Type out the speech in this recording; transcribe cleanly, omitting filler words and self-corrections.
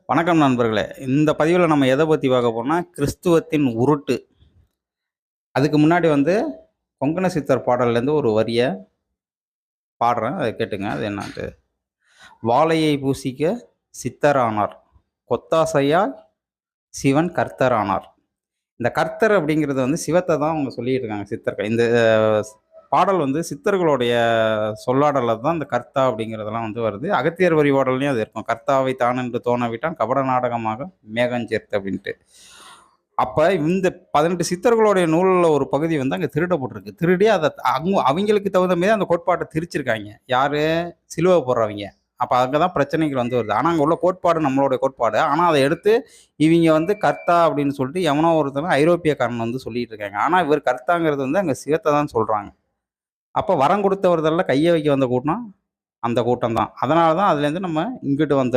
வணக்கம் நண்பர்களே. இந்த பதிவுல நம்ம எத பத்தி பார்க்க போறோம்னா, கிறிஸ்துவத்தின் உருட்டு. அதுக்கு முன்னாடி கொங்கண சித்தர் பாடல்லேருந்து ஒரு வரிய பாடுறேன். அத கேட்டுங்க. அது என்னான்ட்டு. "வாழையை பூசிக்க சித்தரானார். கொத்தாசையாய் சிவன் கர்த்தரானார்." இந்த கர்த்தர் அப்படிங்கிறது சிவத்த தான் அவங்க சொல்லிட்டு இருக்காங்க சித்தர்கள். இந்த பாடல் சித்தர்களுடைய சொல்லாடல்ல தான் இந்த கர்த்தா அப்படிங்கிறதெல்லாம் வருது. அகத்தியர் வரிபாடல்லையும் அது இருக்கும். "கர்த்தாவை தானென்று தோணவிட்டான் கபட நாடகமாக மேகஞ்சேர்த்து" அப்படின்ட்டு. அப்ப இந்த 18 சித்தர்களுடைய நூல்ல ஒரு பகுதி அங்க திருடப்பட்டிருக்கு. திருடி அத அவிங்களுக்கு தகுந்த மாரி அந்த கோட்பாட்ட திரிச்சிருக்காய்ங்க. யாரு? சிலுவ போடுறவைங்க. அப்ப அங்க தான் பிரச்சனைகள் வருது. ஆனா, அங்க உள்ள கோட்பாடு நம்மளுடைய கோட்பாடு. ஆனா, அத எடுத்து இவிங்க கர்த்தா அப்படின்னு சொல்லிட்டு எவனோ ஒருத்தன் ஐரோப்பியக்காரன் சொல்லிட்டு இருக்காங்க. ஆனா, இவர் கர்த்தாங்கிறது அங்க சிவத்த தான் சொல்றாங்க. அப்ப வரம் கொடுத்தவர்கள்ல கைய வைக்க வந்த கூட்டம், அந்த கூட்டம் தான். அதனால தான் அதுலேருந்து நம்ம இங்கிட்டு வந்துர்றோம்.